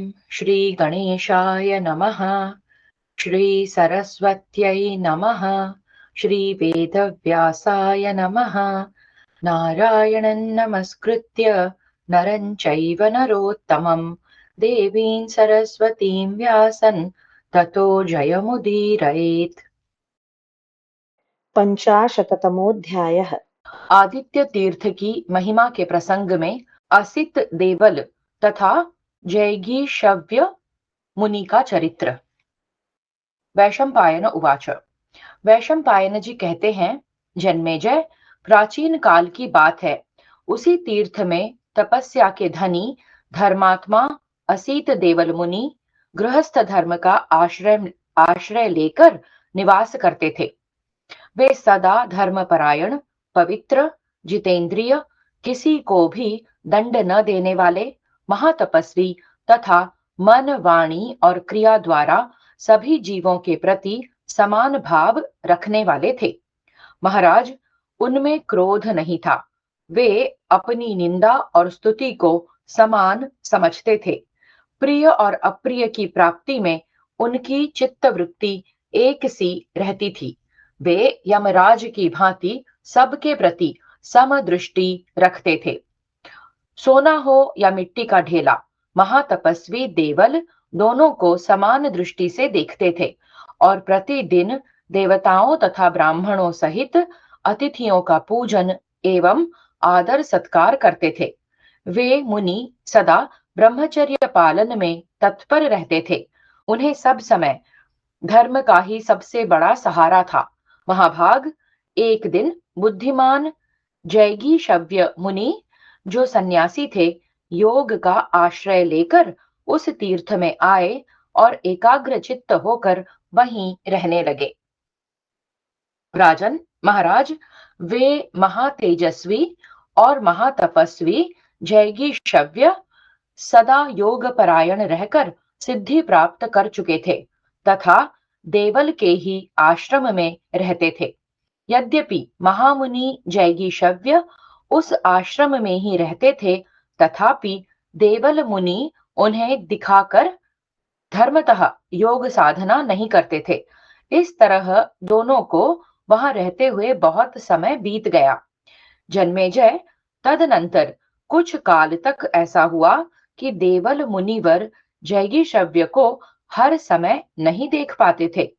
श्री गणेशाय नमः। श्री सरस्वत्यै नमः। श्री वेदव्यासाय नमः। नारायणं नमस्कृत्य नरं चैव नरोत्तमं देवीं सरस्वतीं व्यासं ततो जयमुदीरयेत्। पंचाशततमोऽध्यायः। आदित्य तीर्थ की महिमा के प्रसंग में असित देवल तथा जैगीषव्य मुनि का चरित्र। वैशंपायन उवाच। वैशंपायन जी कहते हैं, जन्मेजय, प्राचीन काल की बात है। उसी तीर्थ में तपस्या के धनी धर्मात्मा असीत देवल मुनि गृहस्थ धर्म का आश्रय लेकर निवास करते थे। वे सदा धर्मपरायण, पवित्र, जितेंद्रिय, किसी को भी दंड न देने वाले, महातपस्वी तथा मन, वाणी और क्रिया द्वारा सभी जीवों के प्रति समान भाव रखने वाले थे। महाराज, उनमें क्रोध नहीं था। वे अपनी निंदा और स्तुति को समान समझते थे। प्रिय और अप्रिय की प्राप्ति में उनकी चित्तवृत्ति एक सी रहती थी। वे यमराज की भांति सबके प्रति समदृष्टि रखते थे। सोना हो या मिट्टी का ढेला, महातपस्वी देवल दोनों को समान दृष्टि से देखते थे और प्रतिदिन देवताओं तथा ब्राह्मणों सहित अतिथियों का पूजन एवं आदर सत्कार करते थे। वे मुनि सदा ब्रह्मचर्य पालन में तत्पर रहते थे। उन्हें सब समय धर्म का ही सबसे बड़ा सहारा था। महाभाग, एक दिन बुद्धिमान जैगीषव्य मुनि, जो सन्यासी थे, योग का आश्रय लेकर उस तीर्थ में आए और एकाग्र चित्त होकर वहीं रहने लगे। राजन, महाराज, वे महातेजस्वी और महातपस्वी जैगीषव्य सदा योग परायण रहकर सिद्धि प्राप्त कर चुके थे तथा देवल के ही आश्रम में रहते थे। यद्यपि महामुनि जैगीषव्य उस आश्रम में ही रहते थे, तथापि देवल मुनि उन्हें दिखाकर धर्मतः योग साधना नहीं करते थे। इस तरह दोनों को वहां रहते हुए बहुत समय बीत गया। जन्मेजय, तदनंतर कुछ काल तक ऐसा हुआ कि देवल मुनिवर जैगीषव्य को हर समय नहीं देख पाते थे।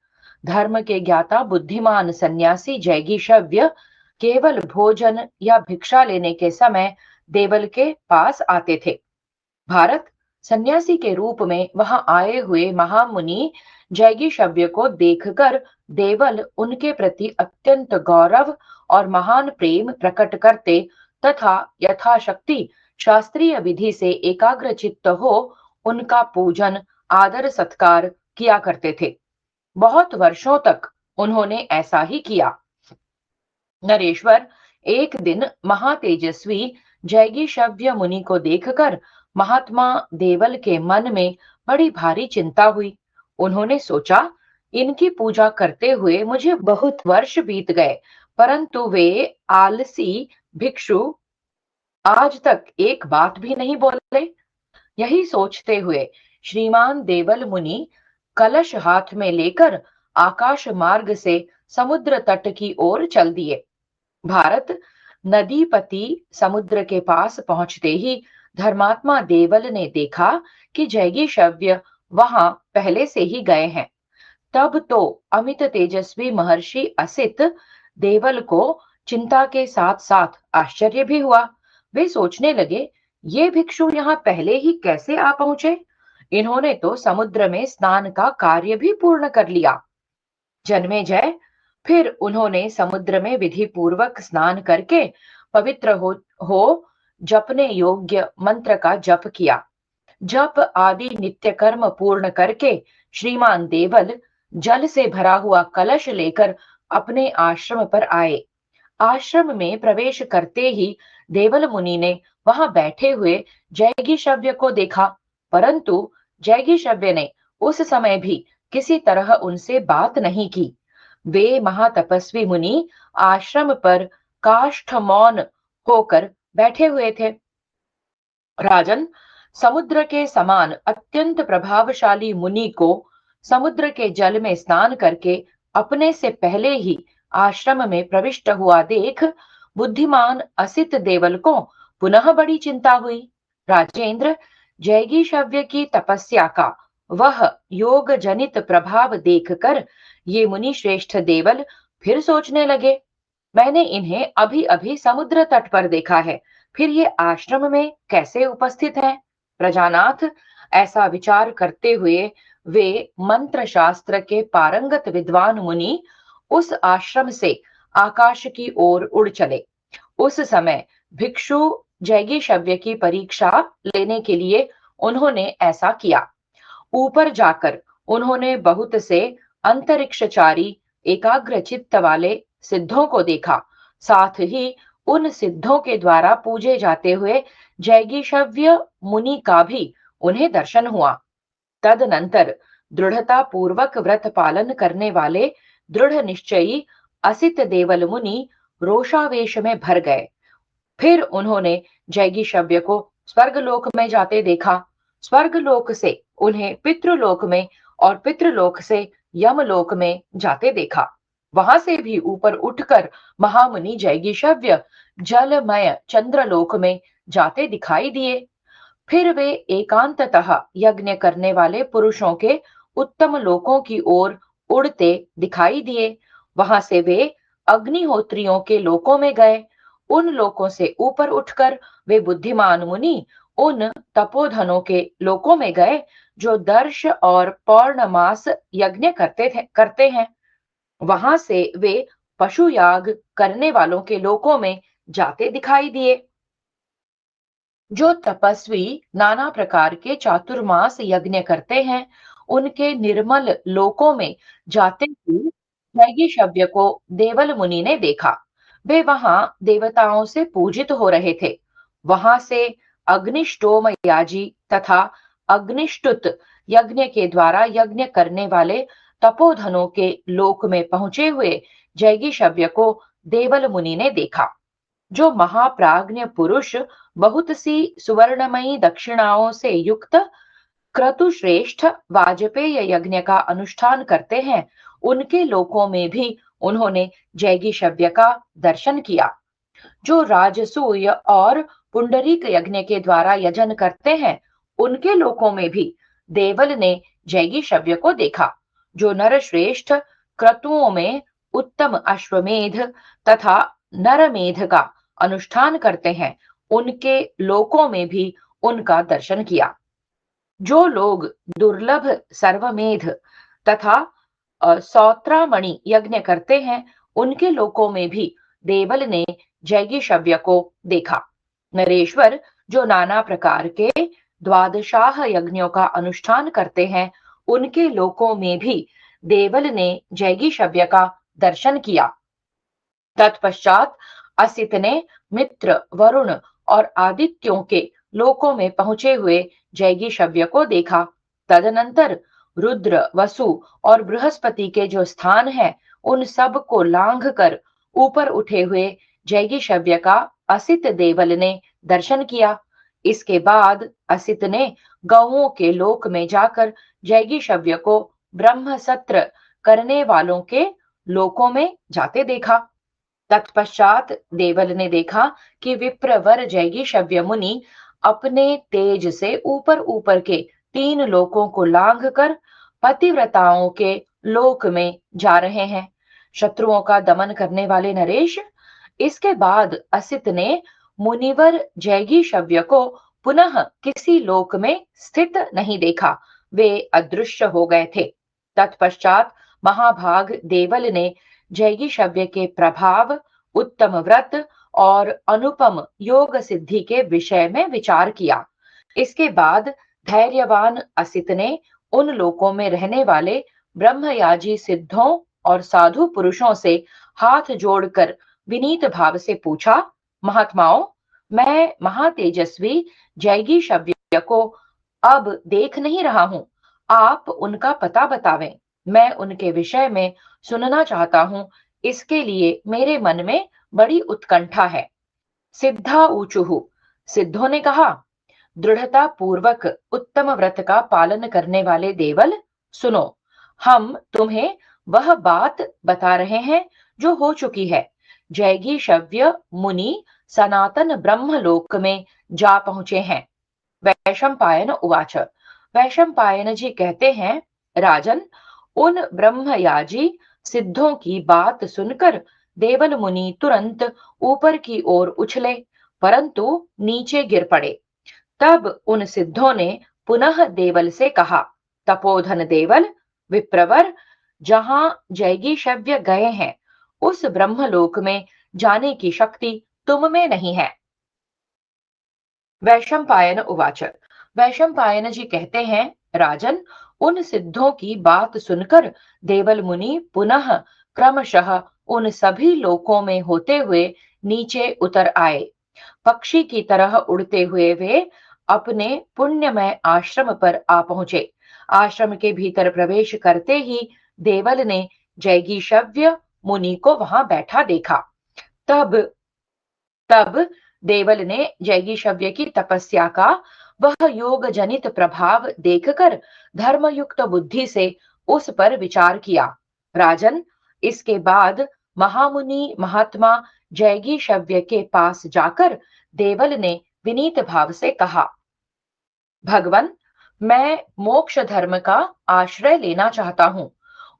धर्म के ज्ञाता बुद्धिमान सन्यासी जैगीषव्य केवल भोजन या भिक्षा लेने के समय देवल के पास आते थे। भारत, सन्यासी के रूप में वहां आए हुए महामुनि जैगीषव्य को देखकर देवल उनके प्रति अत्यंत गौरव और महान प्रेम प्रकट करते तथा यथाशक्ति शास्त्रीय विधि से एकाग्र चित्त हो उनका पूजन आदर सत्कार किया करते थे। बहुत वर्षों तक उन्होंने ऐसा ही किया। नरेश्वर, एक दिन महातेजस्वी जैगीषव्य मुनि को देखकर महात्मा देवल के मन में बड़ी भारी चिंता हुई। उन्होंने सोचा, इनकी पूजा करते हुए मुझे बहुत वर्ष बीत गए, परंतु वे आलसी भिक्षु आज तक एक बात भी नहीं बोले। यही सोचते हुए श्रीमान देवल मुनि कलश हाथ में लेकर आकाश मार्ग से समुद्र तट की ओर चल दिए। भारत, नदीपति समुद्र के पास पहुंचते ही धर्मात्मा देवल ने देखा कि जैगीषव्य वहां पहले से ही गए हैं। तब तो अमित तेजस्वी महर्षि असित देवल को चिंता के साथ साथ आश्चर्य भी हुआ। वे सोचने लगे, ये भिक्षु यहाँ पहले ही कैसे आ पहुंचे? इन्होंने तो समुद्र में स्नान का कार्य भी पूर्ण कर लिया। जन्मेजय, फिर उन्होंने समुद्र में विधि पूर्वक स्नान करके पवित्र हो जपने योग्य मंत्र का जप किया। जप आदि नित्य कर्म पूर्ण करके श्रीमान देवल जल से भरा हुआ कलश लेकर अपने आश्रम पर आए। आश्रम में प्रवेश करते ही देवल मुनि ने वहां बैठे हुए जैगीषव्य को देखा, परंतु जैगीषव्य ने उस समय भी किसी तरह उनसे बात नहीं की। वे महातपस्वी मुनि आश्रम पर काष्ठ मौन होकर बैठे हुए थे। राजन, समुद्र के समान अत्यंत प्रभावशाली मुनि को समुद्र के जल में स्नान करके अपने से पहले ही आश्रम में प्रविष्ट हुआ देख बुद्धिमान असित देवल को पुनः बड़ी चिंता हुई। राजेंद्र, जैगीशव्य की तपस्या का वह योग जनित प्रभाव देखकर ये मुनि श्रेष्ठ देवल फिर सोचने लगे, मैंने इन्हें अभी अभी समुद्र तट पर देखा है, फिर ये आश्रम में कैसे उपस्थित हैं? प्रजानाथ, ऐसा विचार करते हुए वे मंत्र शास्त्र के पारंगत विद्वान मुनि उस आश्रम से आकाश की ओर उड़ चले। उस समय भिक्षु जैगीशव्य की परीक्षा लेने के लिए उन्होंने ऐसा किया। ऊपर जाकर उन्होंने बहुत से अंतरिक्षचारी एकाग्र चित्त वाले सिद्धों को देखा। साथ ही उन सिद्धों के द्वारा पूजे जाते हुए जैगीशव्य मुनि का भी उन्हें दर्शन हुआ। तदनंतर दृढ़ता पूर्वक व्रत पालन करने वाले दृढ़ निश्चयी असित देवल मुनि रोषावेश में भर गए। फिर उन्होंने जैगीशव्य को स्वर्गलोक में जाते देखा। स्वर्गलोक से उन्हें पितृलोक में और पितृलोक से यमलोक में जाते देखा। वहां से भी ऊपर उठकर महामुनि जैगीशव्य जलमय चंद्रलोक में जाते दिखाई दिए। फिर वे एकांततः यज्ञ करने वाले पुरुषों के उत्तम लोकों की ओर उड़ते दिखाई दिए। वहां से वे अग्निहोत्रियों के लोकों में गए। उन लोकों से ऊपर उठकर वे बुद्धिमान मुनि उन तपोधनों के लोकों में गए जो दर्श और पौर्णमास यज्ञ करते हैं। वहां से वे पशु याग करने वालों के लोकों में जाते दिखाई दिए। जो तपस्वी नाना प्रकार के चातुर्मास यज्ञ करते हैं, उनके निर्मल लोकों में जाते ही जैगीशव्य को देवल मुनि ने देखा। वे वहां देवताओं से पूजित हो रहे थे। वहां से अग्निष्टोम याजी तथा अग्निष्टुत यज्ञ के द्वारा यज्ञ करने वाले तपोधनों के लोक में पहुंचे हुए जैगीशव्य को देवल मुनि ने देखा। जो महाप्राज्ञ पुरुष बहुत सी सुवर्णमयी दक्षिणाओं से युक्त क्रतुश्रेष्ठ वाजपेय यज्ञ का अनुष्ठान करते हैं, उनके लोकों में भी उन्होंने जैगीशव्य का दर्शन किया। जो राजसूय और पुंडरीक यज्ञ के द्वारा यजन करते हैं, उनके लोकों में भी देवल ने जैगीशव्य को देखा। जो नरश्रेष्ठ क्रतुओं में उत्तम अश्वमेध तथा नरमेध का अनुष्ठान करते हैं, उनके लोकों में भी उनका दर्शन किया। जो लोग दुर्लभ सर्वमेध तथा सौत्रामणि यज्ञ करते हैं, उनके लोकों में भी देवल ने जैगीशव्य को देखा। नरेश्वर, जो नाना प्रकार के द्वादशाह यज्ञों का अनुष्ठान करते हैं, उनके लोकों में भी देवल ने जैगीशव्य का दर्शन किया। तत्पश्चात असित ने मित्र, वरुण और आदित्यों के लोकों में पहुंचे हुए जैगीशव्य को देखा। तदनंतर रुद्र, वसु और बृहस्पति के जो स्थान है, उन सब को लांघ कर ऊपर उठे हुए जैगीशव्य का असित देवल ने दर्शन किया। इसके बाद असित ने गौओं के लोक में जाकर जैगीशव्य को ब्रह्म सत्र करने वालों के लोकों में जाते देखा। तत्पश्चात देवल ने देखा कि विप्रवर जैगीशव्य मुनि अपने तेज से ऊपर ऊपर के 3 लोकों को लांघकर पतिव्रताओं के लोक में जा रहे हैं। शत्रुओं का दमन करने वाले नरेश, इसके बाद असित ने मुनिवर जैगीशव्य को पुनः किसी लोक में स्थित नहीं देखा। वे अदृश्य हो गए थे। तत्पश्चात महाभाग देवल ने जैगीशव्य के प्रभाव, उत्तम व्रत और अनुपम योग सिद्धि के विषय में विचार किया। इसके बाद धैर्यवान असित ने उन लोकों में रहने वाले ब्रह्मयाजी सिद्धों और साधु पुरुषों से हाथ जोड़कर विनीत भाव से पूछा, महात्माओं, मैं महातेजस्वी जैगीशव्य को अब देख नहीं रहा हूं। आप उनका पता बतावें। मैं उनके विषय में सुनना चाहता हूं। इसके लिए मेरे मन में बड़ी उत्कंठा है। सिद्धा ऊचुहु, सिद्धों ने कहा, दृढ़ता पूर्वक उत्तम व्रत का पालन करने वाले देवल, सुनो, हम तुम्हें वह बात बता रहे हैं जो हो चुकी है। जैगीषव्य मुनि सनातन ब्रह्मलोक में जा पहुंचे हैं। वैशंपायन उवाच। वैशंपायन जी कहते हैं, राजन, उन ब्रह्मयाजी सिद्धों की बात सुनकर देवल मुनि तुरंत ऊपर की ओर उछले, परंतु नीचे गिर पड़े। तब उन सिद्धों ने पुनः देवल से कहा, तपोधन देवल, विप्रवर, जहां जैगीषव्य गए हैं उस ब्रह्मलोक में जाने की शक्ति तुम में नहीं है। वैशंपायन उवाच। वैशंपायन जी कहते हैं, राजन, उन सिद्धों की बात सुनकर देवल मुनि पुनः क्रमशः उन सभी लोकों में होते हुए नीचे उतर आए। पक्षी की तरह उड़ते हुए वे अपने पुण्यमय आश्रम पर आ पहुंचे। आश्रम के भीतर प्रवेश करते ही देवल ने जैगीषव्य मुनि को वहां बैठा देखा। तब तब देवल ने जैगीषव्य की तपस्या का वह योग जनित प्रभाव देखकर धर्मयुक्त बुद्धि से उस पर विचार किया। राजन, इसके बाद महामुनि महात्मा जैगीषव्य के पास जाकर देवल ने विनीत भाव से कहा, भगवन, मैं मोक्ष धर्म का आश्रय लेना चाहता हूँ।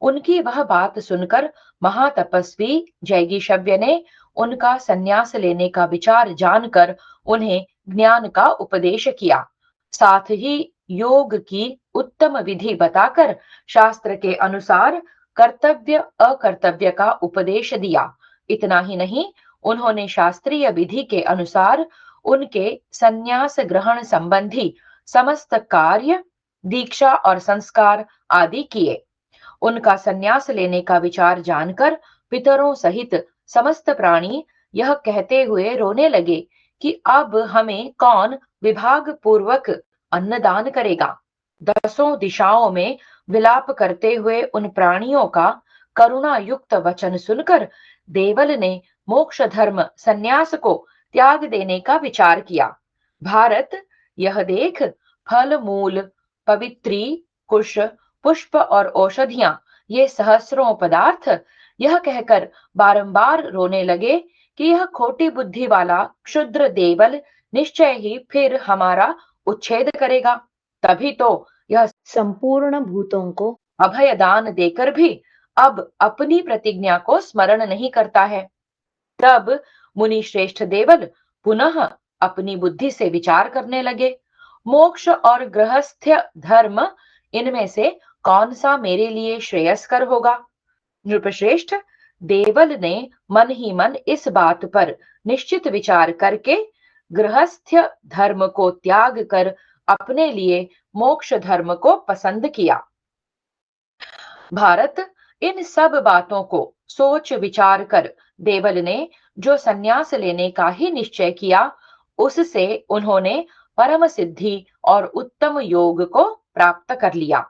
उनकी वह बात सुनकर महातपस्वी जैगीषव्य ने उनका संन्यास लेने का विचार जानकर उन्हें ज्ञान का उपदेश किया। साथ ही योग की उत्तम विधि बताकर शास्त्र के अनुसार कर्तव्य अकर्तव्य का उपदेश दिया। इतना ही नहीं, उन्होंने शास्त्रीय विधि के अनुसार उनके संन्यास ग्रहण संबंधी समस्त कार्य, दीक्षा और संस्कार आदि किए। उनका संन्यास लेने का विचार जानकर पितरों सहित समस्त प्राणी यह कहते हुए रोने लगे कि अब हमें कौन विभाग पूर्वक अन्नदान करेगा। दसों दिशाओं में विलाप करते हुए उन प्राणियों का करुणा युक्त वचन सुनकर देवल ने मोक्ष धर्म संन्यास को त्याग देने का विचार किया। भारत, यह देख, फल मूल, पवित्री, कुश, पुष्प और औषधियां, ये सहस्रों पदार्थ, यह कहकर बारंबार रोने लगे कि यह खोटी बुद्धि वाला क्षुद्र देवल निश्चय ही फिर हमारा उच्छेद करेगा। तभी तो यह संपूर्ण भूतों को अभय दान देकर भी अब अपनी प्रतिज्ञा को स्मरण नहीं करता है। तब मुनि श्रेष्ठ देवल पुनः अपनी बुद्धि से विचार करने लगे, मोक्ष और गृहस्थ्य धर्म, इनमें से कौन सा मेरे लिए श्रेयस्कर होगा। नृपश्रेष्ठ, देवल ने मन ही मन इस बात पर निश्चित विचार करके गृहस्थ्य धर्म को त्याग कर अपने लिए मोक्ष धर्म को पसंद किया। भारत, इन सब बातों को सोच विचार कर देवल ने जो संन्यास लेने का ही निश्चय किया, उससे उन्होंने परम सिद्धि और उत्तम योग को प्राप्त कर लिया।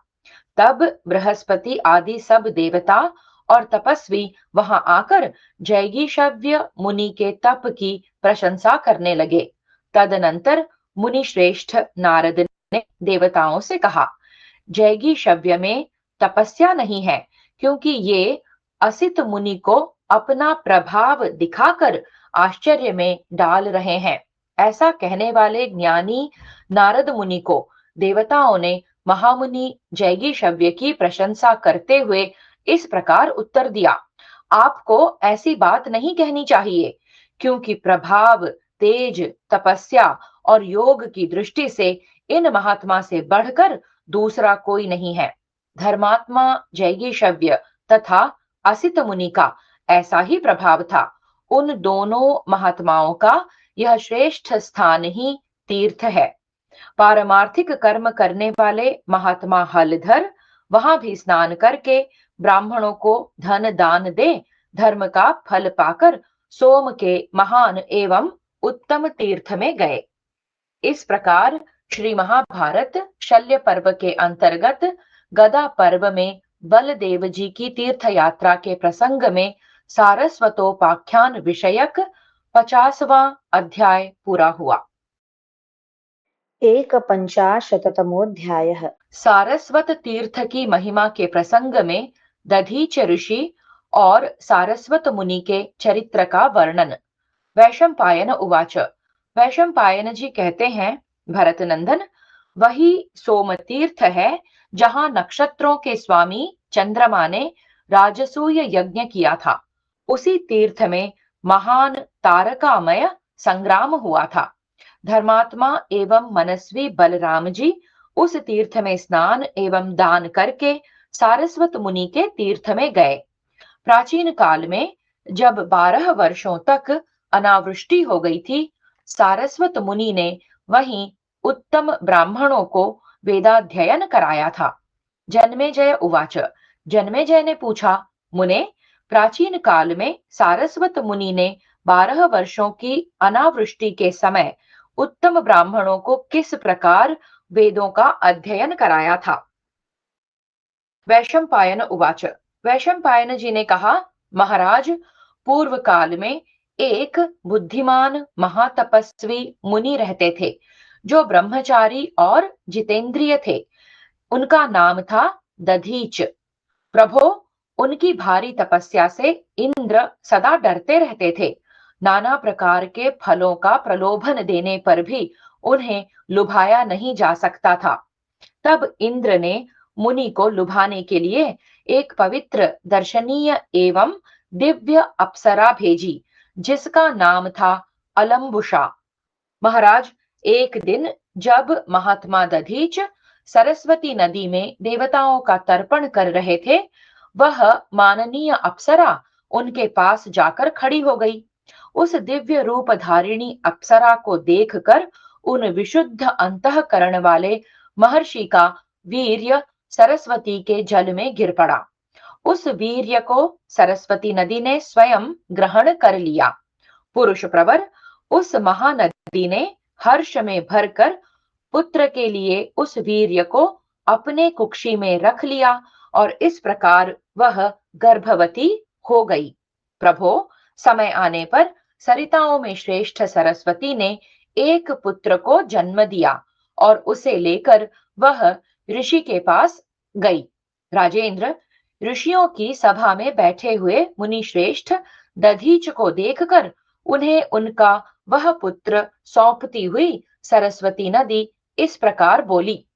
तब बृहस्पति आदि सब देवता और तपस्वी वहां आकर जैगीषव्य मुनि के तप की प्रशंसा करने लगे। तदनंतर मुनि श्रेष्ठ नारद ने देवताओं से कहा, जैगीषव्य में तपस्या नहीं है, क्योंकि ये असित मुनि को अपना प्रभाव दिखाकर आश्चर्य में डाल रहे हैं। ऐसा कहने वाले ज्ञानी नारद मुनि को देवताओं ने महामुनि जैगीषव्य की प्रशंसा करते हुए इस प्रकार उत्तर दिया, आपको ऐसी बात नहीं कहनी चाहिए, क्योंकि प्रभाव, तेज, तपस्या और योग की दृष्टि से इन महात्मा से बढ़कर दूसरा कोई नहीं है। धर्मात्मा जैगीषव्य तथा असित मुनि का ऐसा ही प्रभाव था। उन दोनों महात्माओं का यह श्रेष्ठ स्थान ही तीर्थ है। पारमार्थिक कर्म करने वाले महात्मा हलधर वहां भी स्नान करके ब्राह्मणों को धन दान दे धर्म का फल पाकर सोम के महान एवं उत्तम तीर्थ में गए। इस प्रकार श्री महाभारत शल्य पर्व के अंतर्गत गदा पर्व में बलदेव जी की तीर्थ यात्रा के प्रसंग में सारस्वतोपाख्यान विषयक 50वां अध्याय पूरा हुआ। एकपञ्चाशत्तमोऽध्यायः। सारस्वत तीर्थ की महिमा के प्रसंग में दधीच ऋषि और सारस्वत मुनि के चरित्र का वर्णन। वैशंपायन उवाच। वैशंपायन जी कहते हैं, भरत नंदन, वही सोमतीर्थ है जहां नक्षत्रों के स्वामी चंद्रमा ने राजसूय यज्ञ किया था। उसी तीर्थ में महान तारकामय संग्राम हुआ था। धर्मात्मा एवं मनस्वी बलराम जी उस तीर्थ में स्नान एवं दान करके सारस्वत मुनि के तीर्थ में गए। प्राचीन काल में जब 12 वर्षों तक अनावृष्टि हो गई थी, सारस्वत मुनि ने वहीं उत्तम ब्राह्मणों को वेदाध्ययन कराया था। जन्मेजय उवाच। जन्मेजय ने पूछा, मुने, प्राचीन काल में सारस्वत मुनि ने 12 वर्षों की अनावृष्टि के समय उत्तम ब्राह्मणों को किस प्रकार वेदों का अध्ययन कराया था? वैशंपायन उवाच। वैशंपायन जी ने कहा, महाराज, पूर्व काल में एक बुद्धिमान महातपस्वी मुनि रहते थे जो ब्रह्मचारी और जितेंद्रिय थे। उनका नाम था दधीच। प्रभो, उनकी भारी तपस्या से इंद्र सदा डरते रहते थे। नाना प्रकार के फलों का प्रलोभन देने पर भी उन्हें लुभाया नहीं जा सकता था। तब इंद्र ने मुनि को लुभाने के लिए एक पवित्र, दर्शनीय एवं दिव्य अप्सरा भेजी, जिसका नाम था अलम्बुषा। महाराज, एक दिन जब महात्मा दधीच सरस्वती नदी में देवताओं का तर्पण कर रहे थे, वह माननीय अप्सरा उनके पास जाकर खड़ी हो गई। उस दिव्य रूप धारिणी अप्सरा को देखकर उन विशुद्ध अंतःकरण वाले महर्षि का वीर्य सरस्वती के जल में गिर पड़ा। उस वीर्य को सरस्वती नदी ने स्वयं ग्रहण कर लिया। पुरुष प्रवर उस महानदी ने हर्ष में भरकर पुत्र के लिए उस वीर्य को अपने कुक्षी में रख लिया और इस प्रकार वह गर्भवती हो गई। प्रभो, समय आने पर सरिताओं में श्रेष्ठ सरस्वती ने एक पुत्र को जन्म दिया और उसे लेकर वह ऋषि के पास गई। राजेंद्र, ऋषियों की सभा में बैठे हुए मुनि श्रेष्ठ दधीच को देखकर उन्हें उनका वह पुत्र सौंपती हुई सरस्वती नदी इस प्रकार बोली,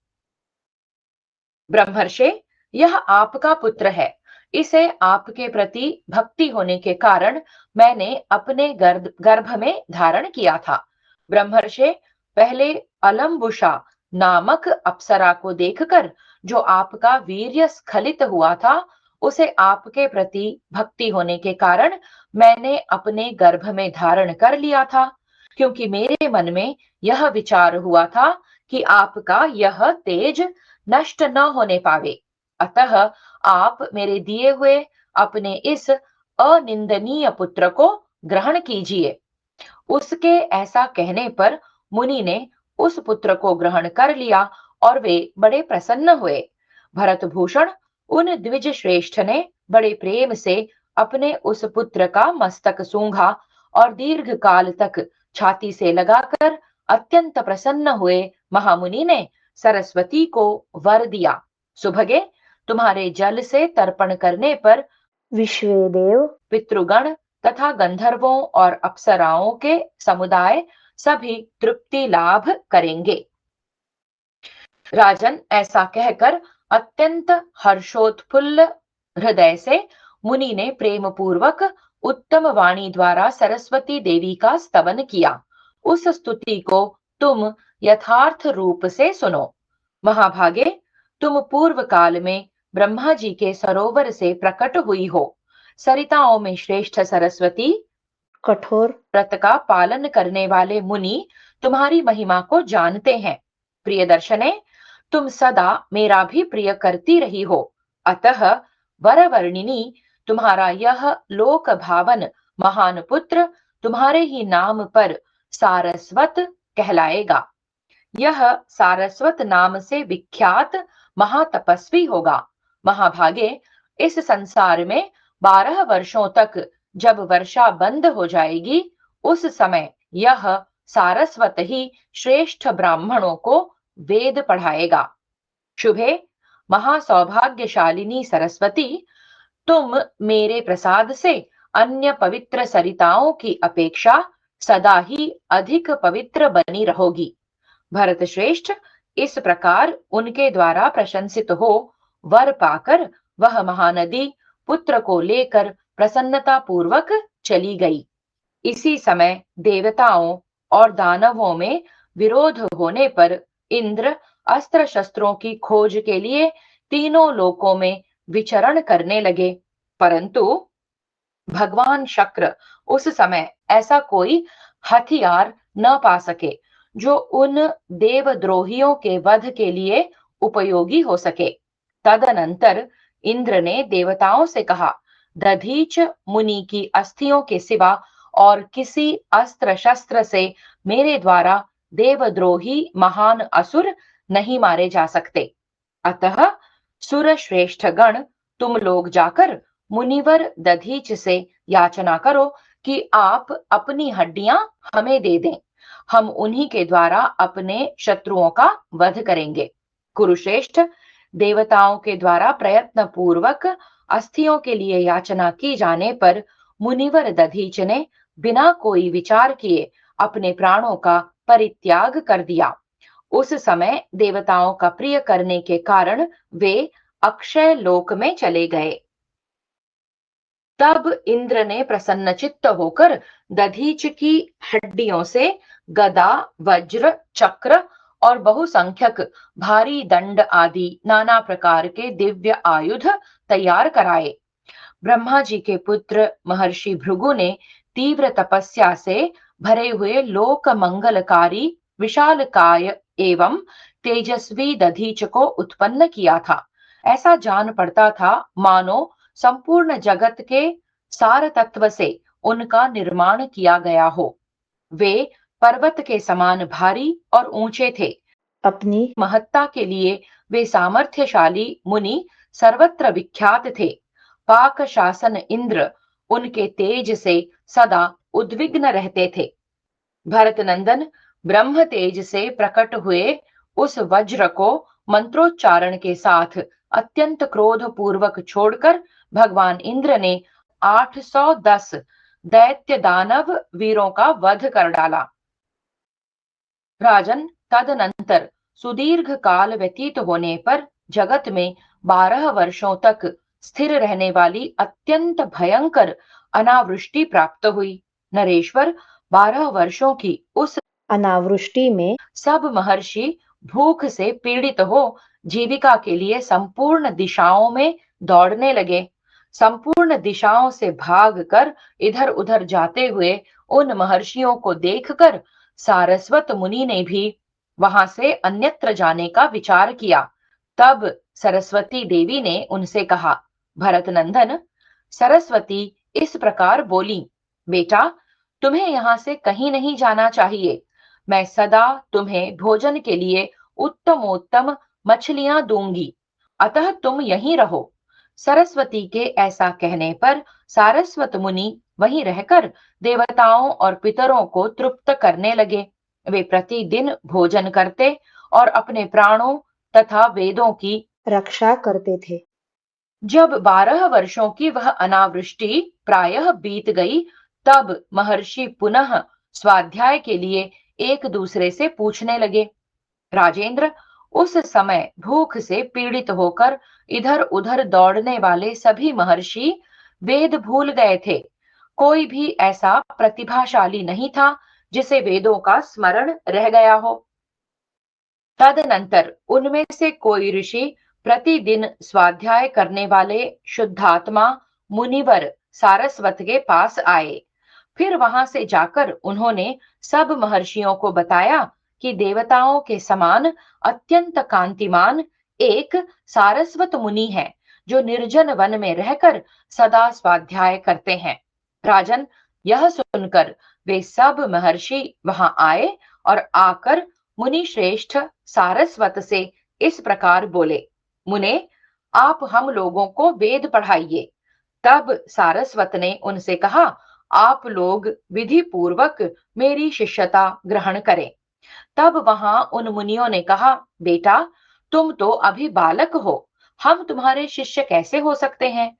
ब्रह्मर्षि, यह आपका पुत्र है। इसे आपके प्रति भक्ति होने के कारण मैंने अपने गर्भ में धारण किया था। ब्रह्मर्षि, पहले अलम्बुषा नामक अप्सरा को देखकर जो आपका वीर्य स्खलित हुआ था, उसे आपके प्रति भक्ति होने के कारण मैंने अपने गर्भ में धारण कर लिया था, क्योंकि मेरे मन में यह विचार हुआ था कि आपका यह तेज नष्ट न होने पावे। अतः आप मेरे दिए हुए अपने इस अनिंदनीय पुत्र को ग्रहण कीजिए। उसके ऐसा कहने पर मुनि ने उस पुत्र को ग्रहण कर लिया और वे बड़े प्रसन्न हुए। भरतभूषण, उन द्विज श्रेष्ठ ने बड़े प्रेम से अपने उस पुत्र का मस्तक सूंघा और दीर्घ काल तक छाती से लगाकर अत्यंत प्रसन्न हुए महामुनि ने सरस्वती को वर दिया, सुभगे, तुम्हारे जल से तर्पण करने पर विश्वेदेव, पितृगण तथा गंधर्वों और अप्सराओं के समुदाय सभी तृप्ति लाभ करेंगे। राजन, ऐसा कहकर अत्यंत हर्षोत्फुल्ल हृदय से मुनि ने प्रेम पूर्वक उत्तम वाणी द्वारा सरस्वती देवी का स्तवन किया। उस स्तुति को तुम यथार्थ रूप से सुनो। महाभागे, तुम पूर्व काल में ब्रह्मा जी के सरोवर से प्रकट हुई हो। सरिताओं में श्रेष्ठ सरस्वती, कठोर व्रत का पालन करने वाले मुनि तुम्हारी महिमा को जानते हैं। प्रिय दर्शने, तुम सदा मेरा भी प्रिय करती रही हो, अतः वरवर्णिनी तुम्हारा यह लोक भावन महान पुत्र तुम्हारे ही नाम पर सारस्वत कहलाएगा। यह सारस्वत नाम से विख्यात महातपस्वी होगा। महाभागे, इस संसार में 12 वर्षों तक जब वर्षा बंद हो जाएगी, उस समय यह सारस्वत ही श्रेष्ठ ब्राह्मणों को वेद पढ़ाएगा। शुभे महासौभाग्यशालिनी सरस्वती, तुम मेरे प्रसाद से अन्य पवित्र सरिताओं की अपेक्षा सदा ही अधिक पवित्र बनी रहोगी। भरत श्रेष्ठ इस प्रकार उनके द्वारा प्रशंसित हो वर पाकर वह महानदी पुत्र को लेकर प्रसन्नता पूर्वक चली गई। इसी समय देवताओं और दानवों में विरोध होने पर इंद्र अस्त्र शस्त्रों की खोज के लिए तीनों लोकों में विचरण करने लगे, परंतु भगवान शक्र उस समय ऐसा कोई हथियार न पा सके जो उन देवद्रोहियों के वध के लिए उपयोगी हो सके। तदनंतर इंद्र ने देवताओं से कहा, दधीच मुनि की अस्थियों के सिवा और किसी अस्त्र शस्त्र से मेरे द्वारा देवद्रोही महान असुर नहीं मारे जा सकते। अतः सुर श्रेष्ठ गण, तुम लोग जाकर मुनिवर दधीच से याचना करो कि आप अपनी हड्डियां हमें दे दें, हम उन्हीं के द्वारा अपने शत्रुओं का वध करेंगे। कुरुश्रेष्ठ, देवताओं के द्वारा प्रयत्न पूर्वक अस्थियों के लिए याचना की जाने पर मुनिवर दधीच ने बिना कोई विचार किए अपने प्राणों का परित्याग कर दिया। उस समय देवताओं का प्रिय करने के कारण वे अक्षय लोक में चले गए। तब इंद्र ने प्रसन्नचित्त होकर दधीच की हड्डियों से गदा, वज्र, चक्र और बहुसंख्यक भारी दंड आदि नाना प्रकार के दिव्य आयुध तैयार कराए। ब्रह्मा जी के पुत्र महर्षि भृगु ने तीव्र तपस्या से भरे हुए लोक मंगलकारी विशालकाय एवं तेजस्वी दधीच को उत्पन्न किया था। ऐसा जान पड़ता था मानो संपूर्ण जगत के सार तत्व से उनका निर्माण किया गया हो। वे पर्वत के समान भारी और ऊंचे थे। अपनी महत्ता के लिए वे सामर्थ्यशाली मुनि सर्वत्र विख्यात थे। पाक शासन इंद्र उनके तेज से सदा उद्विग्न रहते थे। भरत नंदन ब्रह्म तेज से प्रकट हुए उस वज्र को मंत्रोच्चारण के साथ अत्यंत क्रोध पूर्वक छोड़कर भगवान इंद्र ने 810 दैत्य दानव वीरों का वध कर डाला। राजन, तदनंतर सुदीर्घ काल व्यतीत होने पर जगत में 12 वर्षों तक स्थिर रहने वाली अत्यंत भयंकर अनावृष्टि प्राप्त हुई। नरेश्वर, 12 वर्षों की उस अनावृष्टि में सब महर्षि भूख से पीड़ित हो जीविका के लिए संपूर्ण दिशाओं में दौड़ने लगे। संपूर्ण दिशाओं से भागकर इधर उधर जाते हुए उन महर्षियों को देखकर सारस्वत मुनि ने भी वहां से अन्यत्र जाने का विचार किया। तब सरस्वती देवी ने उनसे कहा, भरत नंदन, सरस्वती इस प्रकार बोली, बेटा, तुम्हें यहाँ से कहीं नहीं जाना चाहिए। मैं सदा तुम्हें भोजन के लिए उत्तमोत्तम मछलियां दूंगी, अतः तुम यहीं रहो। सरस्वती के ऐसा कहने पर सारस्वत मुनि वहीं रहकर देवताओं और पितरों को तृप्त करने लगे। वे प्रतिदिन भोजन करते और अपने प्राणों तथा वेदों की रक्षा करते थे। जब 12 वर्षों की वह अनावृष्टि प्रायः बीत गई, तब महर्षि पुनः स्वाध्याय के लिए एक दूसरे से पूछने लगे। राजेंद्र, उस समय भूख से पीड़ित होकर इधर उधर दौड़ने वाले सभी महर्षि वेद भूल गए थे। कोई भी ऐसा प्रतिभाशाली नहीं था जिसे वेदों का स्मरण रह गया हो। तदनंतर उनमें से कोई ऋषि प्रतिदिन स्वाध्याय करने वाले शुद्धात्मा मुनिवर सारस्वत के पास आए। फिर वहां से जाकर उन्होंने सब महर्षियों को बताया कि देवताओं के समान अत्यंत कांतिमान एक सारस्वत मुनि है जो निर्जन वन में रहकर सदा स्वाध्याय करते हैं। राजन, यह सुनकर वे सब महर्षि वहां आए और आकर मुनि श्रेष्ठ सारस्वत से इस प्रकार बोले, मुने, आप हम लोगों को वेद पढ़ाइए। तब सारस्वत ने उनसे कहा, आप लोग विधि पूर्वक मेरी शिष्यता ग्रहण करें। तब वहां उन मुनियों ने कहा, बेटा, तुम तो अभी बालक हो, हम तुम्हारे शिष्य कैसे हो सकते हैं?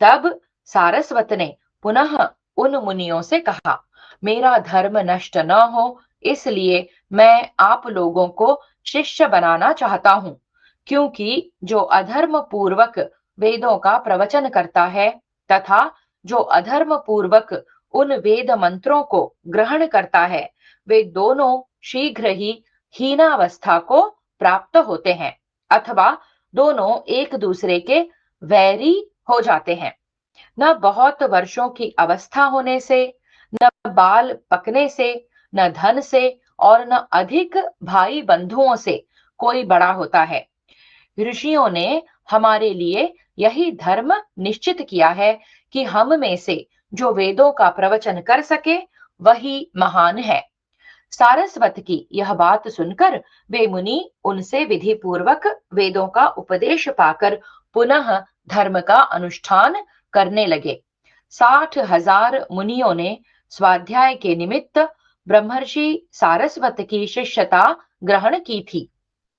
तब सारस्वत ने पुनः उन मुनियों से कहा, मेरा धर्म नष्ट न हो, इसलिए मैं आप लोगों को शिष्य बनाना चाहता हूं। क्योंकि जो अधर्म पूर्वक वेदों का प्रवचन करता है तथा जो अधर्म पूर्वक उन वेद मंत्रों को ग्रहण करता है, वे दोनों शीघ्र ही हीनावस्था को प्राप्त होते हैं अथवा दोनों एक दूसरे के वैरी हो जाते हैं। न बहुत वर्षों की अवस्था होने से, न बाल पकने से, न धन से और न अधिक भाई बंधुओं से कोई बड़ा होता है। ऋषियों ने हमारे लिए यही धर्म निश्चित किया है कि हम में से जो वेदों का प्रवचन कर सके वही महान है। सारस्वत की यह बात सुनकर वे मुनि उनसे विधि पूर्वक वेदों का उपदेश पाकर पुनः धर्म का अनुष्ठान करने लगे। 60,000 मुनियों ने स्वाध्याय के निमित्त ब्रह्मर्षि सारस्वत की शिष्यता ग्रहण की थी।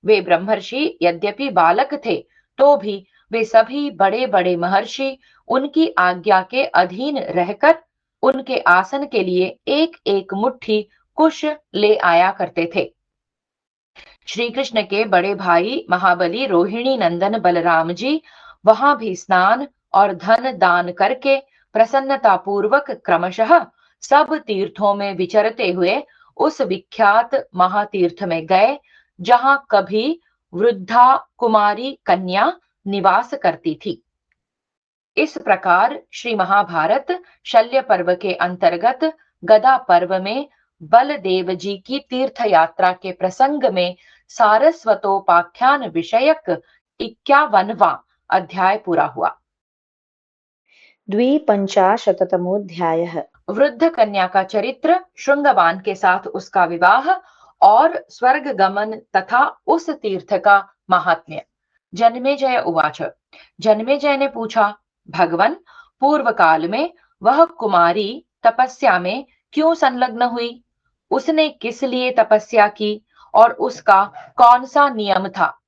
वे ब्रह्मर्षि यद्यपि बालक थे, तो भी वे सभी बड़े बड़े महर्षि उनकी आज्ञा के अधीन रहकर उनके आसन के लिए एक एक मुट्ठी कुश ले आया करते थे। श्री कृष्ण के बड़े भाई महाबली रोहिणी नंदन बलराम जी वहां भी स्नान और धन दान करके प्रसन्नता पूर्वक क्रमशः सब तीर्थों में विचरते हुए उस विख्यात महातीर्थ में गए जहां कभी वृद्धा कुमारी कन्या निवास करती थी। इस प्रकार श्री महाभारत शल्य पर्व के अंतर्गत गदा पर्व में बलदेव जी की तीर्थ यात्रा के प्रसंग में सारस्वतोपाख्यान विषयक 51वां अध्याय पूरा हुआ। 55तमोऽध्यायः। वृद्ध कन्या का चरित्र, श्रृंगवान के साथ उसका विवाह और स्वर्ग गमन तथा उस तीर्थ का महात्म्य। जन्मेजय उवाच। जन्मेजय ने पूछा, भगवन, पूर्व काल में वह कुमारी तपस्या में क्यों संलग्न हुई? उसने किस लिए तपस्या की और उसका कौन सा नियम था?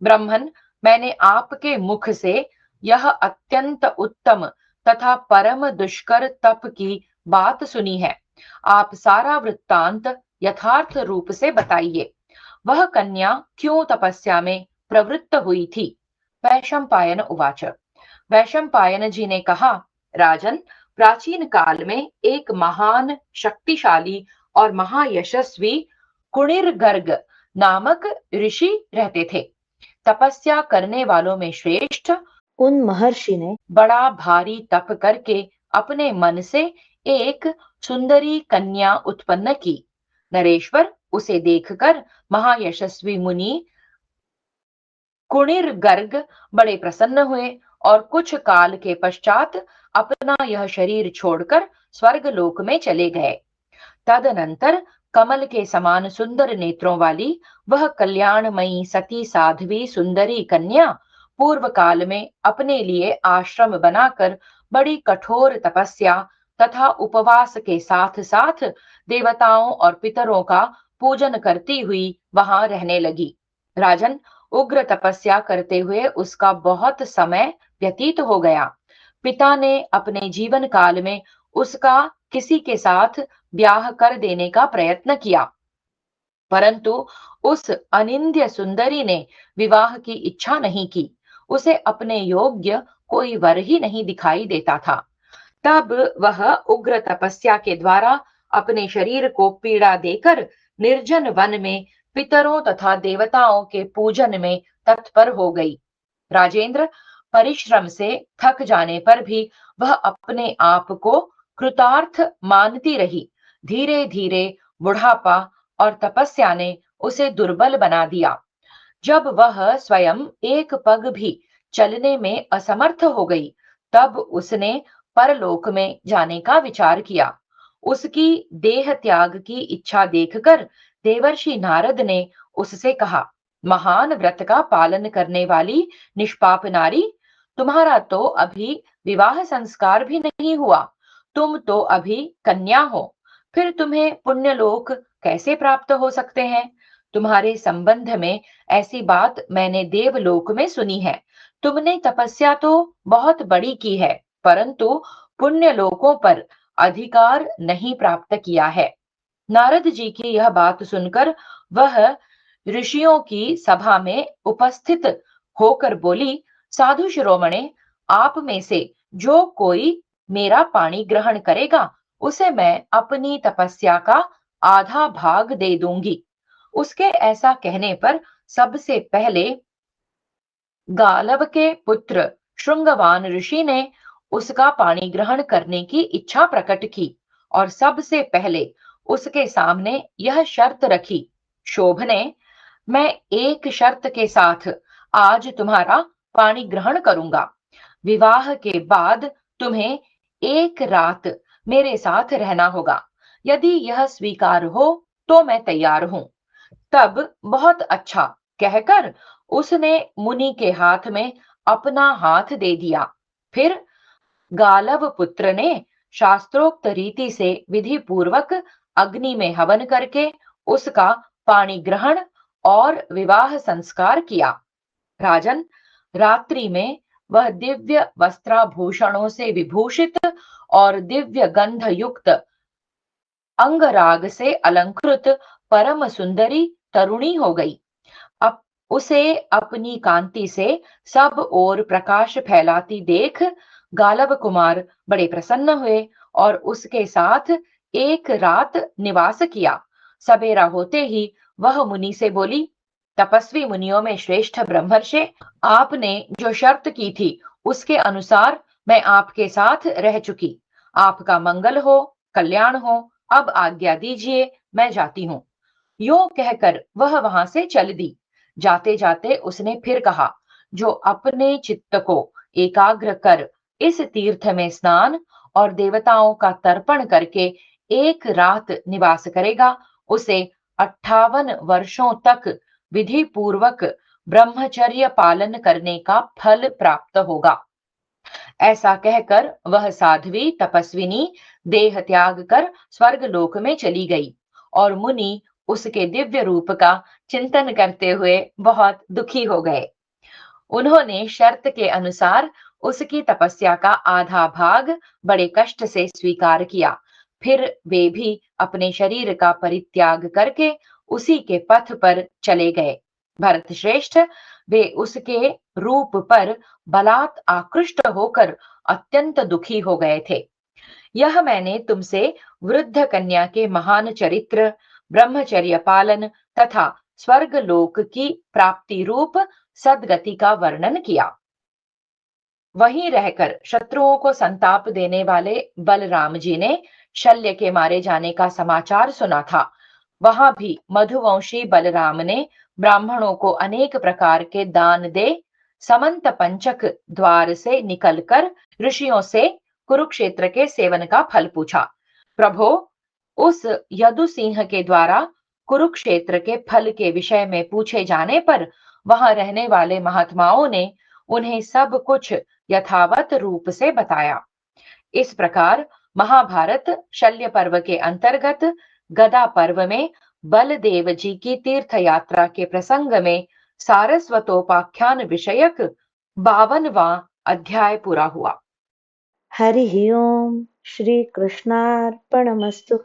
ब्रह्मन, मैंने आपके मुख से यह अत्यंत उत्तम तथा परम दुष्कर तप की बात सुनी है। आप सारा वृत्तांत यथार्थ रूप से बताइए। वह कन्या क्यों तपस्या में प्रवृत्त हुई थी? वैशंपायन उवाच। वैशंपायन जी ने कहा, राजन, प्राचीन काल में एक महान, शक्तिशाली और महायशस्वी कुणिर्गर्ग नामक ऋषि रहते थे। तपस्या करने वालों में श्रेष्ठ उन महर्षि ने बड़ा भारी तप करके अपने मन से एक सुंदरी कन्या उत्पन्न की। नरेश्वर, उसे देखकर महायशस्वी मुनि कुणिर्गर्ग बड़े प्रसन्न हुए और कुछ काल के पश्चात अपना यह शरीर छोड़कर स्वर्गलोक में चले गए। तदनंतर कमल के समान सुंदर नेत्रों वाली वह कल्याणमयी सती साध्वी सुंदरी कन्या पूर्व काल में अपने लिए आश्रम बनाकर बड़ी कठोर तपस्या तथा उपवास के साथ साथ देवताओं और पितरों का पूजन करती हुई वहां रहने लगी। राजन, उग्र तपस्या करते हुए उसका बहुत समय व्यतीत हो गया। पिता ने अपने जीवन काल में उसका किसी के साथ ब्याह कर देने का प्रयत्न किया, परंतु उस अनिंद्य सुंदरी ने विवाह की इच्छा नहीं की। उसे अपने योग्य कोई वर ही नहीं दिखाई देता था। तब वह उग्र तपस्या के द्वारा अपने शरीर को पीड़ा देकर निर्जन वन में पितरों तथा देवताओं के पूजन में तत्पर हो गई। राजेंद्र, परिश्रम से थक जाने पर भी वह अपने आप को कृतार्थ मानती रही। धीरे धीरे बुढ़ापा और तपस्या ने उसे दुर्बल बना दिया। जब वह स्वयं एक पग भी चलने में असमर्थ हो गई, तब उसने परलोक में जाने का विचार किया। उसकी देह त्याग की इच्छा देखकर देवर्षि नारद ने उससे कहा, महान व्रत का पालन करने वाली निष्पाप नारी, तुम्हारा तो अभी विवाह संस्कार भी नहीं हुआ, तुम तो अभी कन्या हो, फिर तुम्हें पुण्यलोक कैसे प्राप्त हो सकते हैं? तुम्हारे संबंध में ऐसी बात मैंने देवलोक में सुनी है। तुमने तपस्या तो बहुत बड़ी की है, परंतु पुण्य लोकों पर अधिकार नहीं प्राप्त किया है। नारद जी की यह बात सुनकर वह ऋषियों की सभा में उपस्थित होकर बोली, साधु शिरोमणे, आप में से जो कोई मेरा पानी ग्रहण करेगा, उसे मैं अपनी तपस्या का आधा भाग दे दूंगी। उसके ऐसा कहने पर सबसे पहले गालव के पुत्र श्रृंगवान ऋषि ने उसका पानी ग्रहण करने की इच्छा प्रकट की और सबसे पहले उसके सामने यह शर्त रखी, शोभ ने, मैं एक शर्त के साथ आज तुम्हारा पानी ग्रहण करूंगा। विवाह के बाद तुम्हें एक रात मेरे साथ रहना होगा। यदि यह स्वीकार हो तो मैं तैयार हूं। तब बहुत अच्छा कहकर उसने मुनि के हाथ में अपना हाथ दे दिया। फिर गालव पुत्र ने शास्त्रोक्त रीति से विधि पूर्वक अग्नि में हवन करके उसका पाणी ग्रहण और विवाह संस्कार किया। राजन, रात्रि में वह दिव्य वस्त्राभूषणों से विभूषित और दिव्य गंध युक्त अंगराग से अलंकृत परम सुंदरी तरुणी हो गई। अब उसे अपनी कांति से सब ओर प्रकाश फैलाती देख गालव कुमार बड़े प्रसन्न हुए और उसके साथ एक रात निवास किया। सवेरा होते ही वह मुनि से बोली, तपस्वी मुनियों में श्रेष्ठ ब्रह्मर्षि, आपने जो शर्त की थी उसके अनुसार मैं आपके साथ रह चुकी। आपका मंगल हो, कल्याण हो। अब आज्ञा दीजिए, मैं जाती हूँ। यो कहकर वह वहां से चल दी। जाते जाते उसने फिर कहा, जो अपने चित्त को एकाग्र कर इस तीर्थ में स्नान और देवताओं का तर्पण करके एक रात निवास करेगा, उसे 58 वर्षों तक विधि पूर्वक ब्रह्मचर्य पालन करने का फल प्राप्त होगा। ऐसा कहकर वह साध्वी तपस्विनी देह त्याग कर स्वर्ग लोक में चली गई और मुनि उसके दिव्य रूप का चिंतन करते हुए बहुत दुखी हो गए। उन्होंने शर्त के अनुसार उसकी तपस्या का आधा भाग बड़े कष्ट से स्वीकार किया। फिर वे भी अपने शरीर का परित्याग करके उसी के पथ पर चले गए। भरत श्रेष्ठ, वे उसके रूप पर बलात् आकृष्ट होकर अत्यंत दुखी हो गए थे। यह मैंने तुमसे वृद्ध कन्या के महान चरित्र, ब्रह्मचर्य पालन तथा स्वर्ग लोक की प्राप्ति रूप सदगति का वर्णन किया। वहीं रहकर शत्रुओं को संताप देने वाले बलराम जी ने शल्य के मारे जाने का समाचार सुना था। वहां भी मधुवंशी बलराम ने ब्राह्मणों को अनेक प्रकार के दान दे समंत पंचक द्वार से निकलकर ऋषियों से कुरुक्षेत्र के सेवन का फल पूछा। प्रभो, उस यदु सिंह के द्वारा कुरुक्षेत्र के फल के विषय में पूछे जाने पर वहां रहने वाले महात्माओं ने उन्हें सब कुछ यथावत रूप से बताया। इस प्रकार महाभारत शल्य पर्व के अंतर्गत गदा पर्व में बलदेव जी की तीर्थ यात्रा के प्रसंग में सारस्वतोपाख्यान विषयक 52वां अध्याय पूरा हुआ। हरि ओम। श्री कृष्णार्पणमस्तु।